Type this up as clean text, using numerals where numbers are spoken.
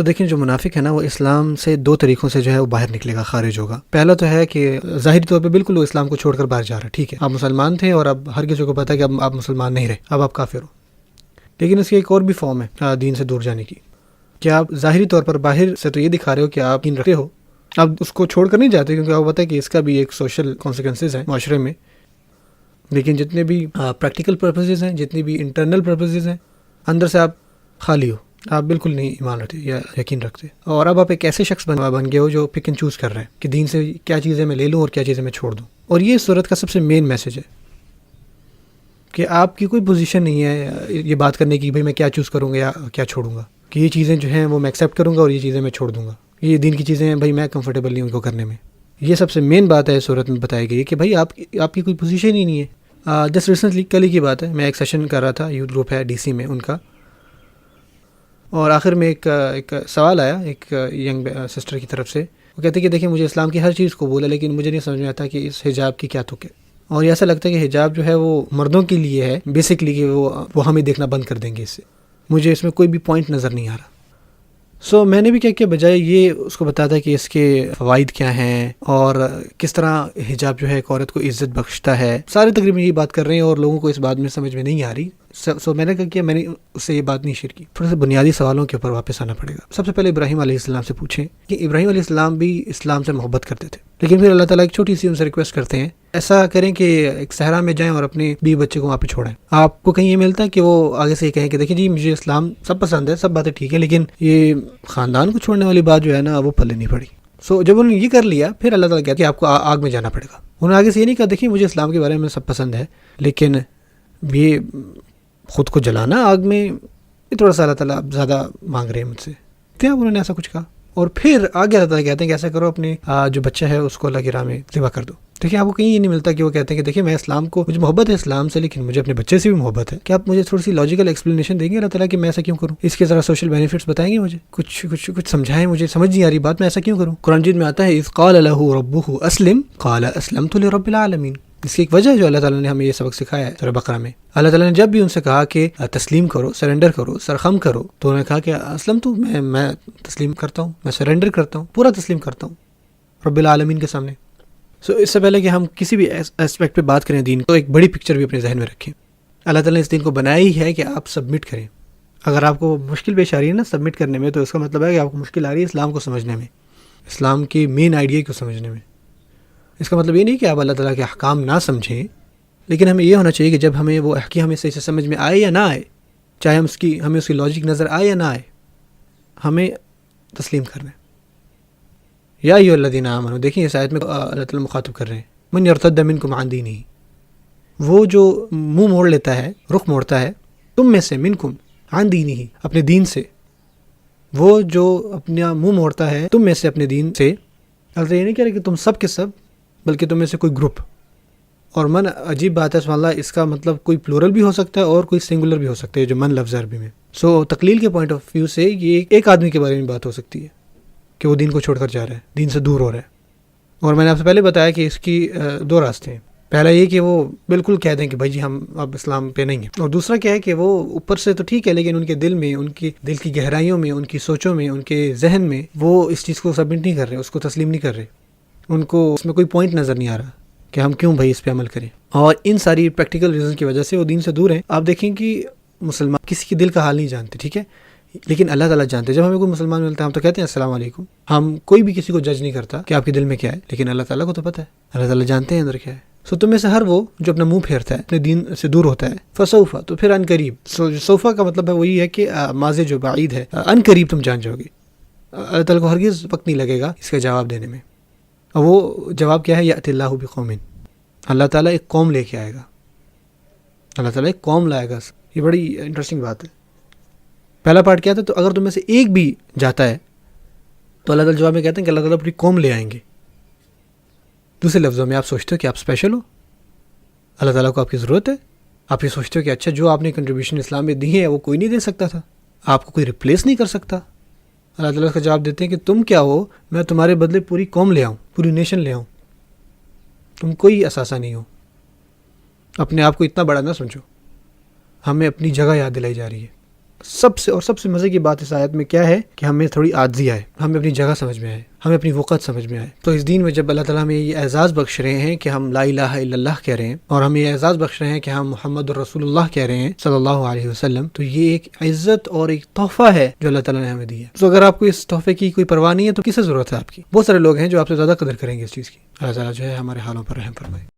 دیکھیں جو منافق ہے نا وہ اسلام سے دو طریقوں سے جو ہے وہ باہر نکلے گا، خارج ہوگا۔ پہلا تو ہے کہ ظاہری طور پہ بالکل وہ اسلام کو چھوڑ کر باہر جا رہا ہے، ٹھیک ہے، آپ مسلمان تھے اور اب ہر کسی کو پتا ہے کہ اب آپ مسلمان نہیں رہے، اب آپ کافر ہو۔ لیکن اس کی ایک اور بھی فارم ہے دین سے دور جانے کی، کہ آپ ظاہری طور پر باہر سے تو یہ دکھا رہے ہو کہ آپ دین رکھتے ہو، آپ اس کو چھوڑ کر نہیں جاتے کیونکہ آپ کو پتا ہے کہ اس کا بھی ایک سوشل کانسیکوینسز ہیں معاشرے میں، لیکن جتنے بھی پریکٹیکل پرپسز ہیں، جتنی بھی انٹرنل پرپسز ہیں، اندر سے آپ خالی ہو، آپ بالکل نہیں ایمان رکھتے یا یقین رکھتے، اور اب آپ ایک ایسے شخص بن گئے ہو جو پک اینڈ چوز کر رہے ہیں کہ دین سے کیا چیزیں میں لے لوں اور کیا چیزیں میں چھوڑ دوں۔ اور یہ صورت کا سب سے مین میسج ہے کہ آپ کی کوئی پوزیشن نہیں ہے یہ بات کرنے کی بھائی میں کیا چوز کروں گا یا کیا چھوڑوں گا، کہ یہ چیزیں جو ہیں وہ میں ایکسیپٹ کروں گا اور یہ چیزیں میں چھوڑ دوں گا، یہ دین کی چیزیں ہیں بھائی میں کمفرٹیبل نہیں ہوں ان کو کرنے میں۔ یہ سب سے مین بات ہے اس صورت میں بتائی گئی کہ بھائی آپ کی کوئی پوزیشن ہی نہیں ہے۔ جسٹ ریسنٹلی کل ہی کی بات ہے، میں ایک سیشن کر رہا تھا، یوتھ گروپ ہے ڈی سی میں ان کا، اور آخر میں ایک سوال آیا ایک ینگ سسٹر کی طرف سے، وہ کہتے کہ دیکھیں مجھے اسلام کی ہر چیز قبول ہے لیکن مجھے نہیں سمجھ میں آتا کہ اس حجاب کی کیا تک ہے، اور ایسا لگتا ہے کہ حجاب جو ہے وہ مردوں کے لیے ہے بیسکلی، کہ وہ ہمیں دیکھنا بند کر دیں گے، اس سے مجھے اس میں کوئی بھی پوائنٹ نظر نہیں آ رہا۔ میں نے بھی کیا بجائے یہ اس کو بتاتا کہ اس کے فوائد کیا ہیں اور کس طرح حجاب جو ہے ایک عورت کو عزت بخشتا ہے، سارے تقریباً یہ بات کر رہے ہیں اور لوگوں کو اس بات میں سمجھ میں نہیں آ رہی۔ میں نے کہا میں نے اس سے یہ بات نہیں شیئر کی۔ تھوڑے سے بنیادی سوالوں کے اوپر واپس آنا پڑے گا۔ سب سے پہلے ابراہیم علیہ السلام سے پوچھیں کہ ابراہیم علیہ السلام بھی اسلام سے محبت کرتے تھے، لیکن پھر اللہ تعالیٰ ایک چھوٹی سی ان سے ریکویسٹ کرتے ہیں ایسا کریں کہ ایک صحرا میں جائیں اور اپنے بیوی بچے کو وہاں پہ چھوڑیں۔ آپ کو کہیں یہ ملتا ہے کہ وہ آگے سے یہ کہیں کہ دیکھیں جی مجھے اسلام سب پسند ہے، سب باتیں ٹھیک ہے، لیکن یہ خاندان کو چھوڑنے والی بات جو ہے نا وہ پلے نہیں پڑی۔ جب انہوں نے یہ کر لیا پھر اللہ تعالیٰ کہتے کہ آپ کو آگ میں جانا پڑے گا۔ انہوں نے آگے سے یہ نہیں کہا دیکھیں مجھے اسلام کے بارے میں سب پسند ہے لیکن یہ خود کو جلانا آگ میں، یہ تھوڑا سا اللہ تعالیٰ زیادہ مانگ رہے ہیں مجھ سے، انہوں نے ایسا کچھ کہا۔ اور پھر آگے اللہ تعالیٰ کہتے ہیں کہ ایسا کرو اپنے جو بچہ ہے اس کو اللہ کی راہ میں ذبح کر دو۔ دیکھیں آپ کو کہیں یہ نہیں ملتا کہ وہ کہتے ہیں کہ دیکھیں میں اسلام کو، مجھے محبت ہے اسلام سے لیکن مجھے اپنے بچے سے بھی محبت ہے۔ کیا آپ مجھے تھوڑی سی لاجیکل ایکسپلینیشن دیں گے اللہ تعالیٰ کہ میں ایسا کیوں کروں؟ اس کے ذرا سوشل بینیفٹس بتائیں گے مجھے، کچھ سمجھائیں، مجھے سمجھ نہیں آ رہی بات، میں ایسا کیوں کروں؟ قرآن مجید میں آتا ہے اذ قال له ربه اسلم قال اسلمت لرب العالمین۔ اس کی ایک وجہ ہے جو اللہ تعالیٰ نے ہمیں یہ سبق سکھایا ہے سورہ بقرہ میں۔ اللہ تعالیٰ نے جب بھی ان سے کہا کہ تسلیم کرو، سرنڈر کرو، سرخم کرو، تو انہوں نے کہا کہ اسلم تو میں تسلیم کرتا ہوں، میں سرنڈر کرتا ہوں، پورا تسلیم کرتا ہوں رب العالمین کے سامنے۔ اس سے پہلے کہ ہم کسی بھی اسپیکٹ پہ بات کریں دین کو، ایک بڑی پکچر بھی اپنے ذہن میں رکھیں۔ اللہ تعالیٰ نے اس دین کو بنایا ہی ہے کہ آپ سبمٹ کریں۔ اگر آپ کو مشکل پیش آ رہی ہے نا سبمٹ کرنے میں، تو اس کا مطلب ہے کہ آپ کو مشکل آ رہی ہے اسلام کو سمجھنے میں، اسلام کی مین آئیڈیا کو سمجھنے میں۔ اس کا مطلب یہ نہیں کہ آپ اللہ تعالیٰ کے احکام نہ سمجھیں، لیکن ہمیں یہ ہونا چاہیے کہ جب ہمیں وہ احکام ہمیں صحیح سے سمجھ میں آئے یا نہ آئے، چاہے ہمیں اس کی لاجک نظر آئے یا نہ آئے، ہمیں تسلیم کرنا ہے۔ یا ایھا الذین آمنوا، دیکھیں اس آیت میں اللہ تعالیٰ مخاطب کر رہے ہیں من یرتد منکم عن دینہ، وہ جو منہ موڑ لیتا ہے، رخ موڑتا ہے تم میں سے، منکم عن دینہ، اپنے دین سے، وہ جو اپنا منہ موڑتا ہے تم میں سے اپنے دین سے۔ اللہ یہ نہیں کہہ رہے کہ تم سب کے سب، بلکہ تم میں سے کوئی گروپ۔ اور من عجیب بات ہے سبحان اللہ، اس کا مطلب کوئی پلورل بھی ہو سکتا ہے اور کوئی سنگولر بھی ہو سکتا ہے، جو من لفظ عربی میں۔ تقلیل کے پوائنٹ آف ویو سے یہ ایک آدمی کے بارے میں بات ہو سکتی ہے کہ وہ دین کو چھوڑ کر جا رہا ہے، دین سے دور ہو رہا ہے۔ اور میں نے آپ سے پہلے بتایا کہ اس کی دو راستے ہیں۔ پہلا یہ کہ وہ بالکل کہہ دیں کہ بھائی جی ہم اب اسلام پہ نہیں ہیں، اور دوسرا کیا ہے کہ وہ اوپر سے تو ٹھیک ہے لیکن ان کے دل میں، ان کی دل کی گہرائیوں میں، ان کی سوچوں میں، ان کے ذہن میں وہ اس چیز کو سبمٹ نہیں کر رہے، اس کو تسلیم نہیں کر رہے، ان کو اس میں کوئی پوائنٹ نظر نہیں آ رہا کہ ہم کیوں بھائی اس پہ عمل کریں۔ اور ان ساری پریکٹیکل ریزن کی وجہ سے وہ دین سے دور ہیں۔ آپ دیکھیں کہ مسلمان کسی کے دل کا حال نہیں جانتے، ٹھیک ہے، لیکن اللہ تعالیٰ جانتے ہیں۔ جب ہمیں کوئی مسلمان ملتا ہے ہم تو کہتے ہیں السلام علیکم، ہم کوئی بھی کسی کو جج نہیں کرتا کہ آپ کے دل میں کیا ہے، لیکن اللہ تعالیٰ کو تو پتہ ہے، اللہ تعالیٰ جانتے ہیں اندر کیا ہے۔ تم میں سے ہر وہ جو اپنا منہ پھیرتا ہے، اپنے دین سے دور ہوتا ہے، فسوفا، تو پھر ان قریب، سوفا کا مطلب ہے وہی ہے کہ ماضی جو بعید ہے، ان قریب تم جان جاؤ گے۔ اللہ تعالیٰ کو ہرگز وقت نہیں لگے گا اس کا جواب دینے میں، اور وہ جواب کیا ہے، یأتی اللہ بقوم، اللہ تعالیٰ ایک قوم لے کے آئے گا، اللہ تعالیٰ ایک قوم لائے گا۔ یہ بڑی انٹرسٹنگ بات ہے۔ پہلا پارٹ کیا تھا، تو اگر تم میں سے ایک بھی جاتا ہے تو اللہ تعالیٰ جواب میں کہتے ہیں کہ اللہ تعالیٰ اپنی قوم لے آئیں گے۔ دوسرے لفظوں میں آپ سوچتے ہو کہ آپ اسپیشل ہو، اللہ تعالیٰ کو آپ کی ضرورت ہے، آپ یہ سوچتے ہو کہ اچھا جو آپ نے کنٹریبیوشن اسلام میں دی ہے وہ کوئی نہیں دے سکتا تھا، آپ کو کوئی ریپلیس نہیں کر سکتا۔ اللہ تعالیٰ کا جواب دیتے ہیں کہ تم کیا ہو، میں تمہارے بدلے پوری قوم لے آؤں، پوری نیشن لے آؤں، تم کوئی اثاثہ نہیں ہو، اپنے آپ کو اتنا بڑا نہ سمجھو۔ ہمیں اپنی جگہ یاد دلائی جا رہی ہے، سب سے مزے کی بات اس آیت میں کیا ہے کہ ہمیں تھوڑی عاجزی آئے، ہمیں اپنی جگہ سمجھ میں آئے، ہمیں اپنی وقت سمجھ میں آئے۔ تو اس دین میں جب اللہ تعالیٰ ہمیں یہ اعزاز بخش رہے ہیں کہ ہم لا الہ الا اللہ کہہ رہے ہیں، اور ہمیں یہ اعزاز بخش رہے ہیں کہ ہم محمد الرسول اللہ کہہ رہے ہیں صلی اللہ علیہ وسلم، تو یہ ایک عزت اور ایک تحفہ ہے جو اللہ تعالیٰ نے ہمیں دی ہے۔ تو اگر آپ کو اس تحفے کی کوئی پرواہ نہیں ہے تو کس سے ضرورت ہے آپ کی؟ بہت سارے لوگ ہیں جو آپ سے زیادہ قدر کریں گے اس چیز کی۔ اللہ تعالیٰ جو ہے ہمارے حالوں پر رحم فرمائے۔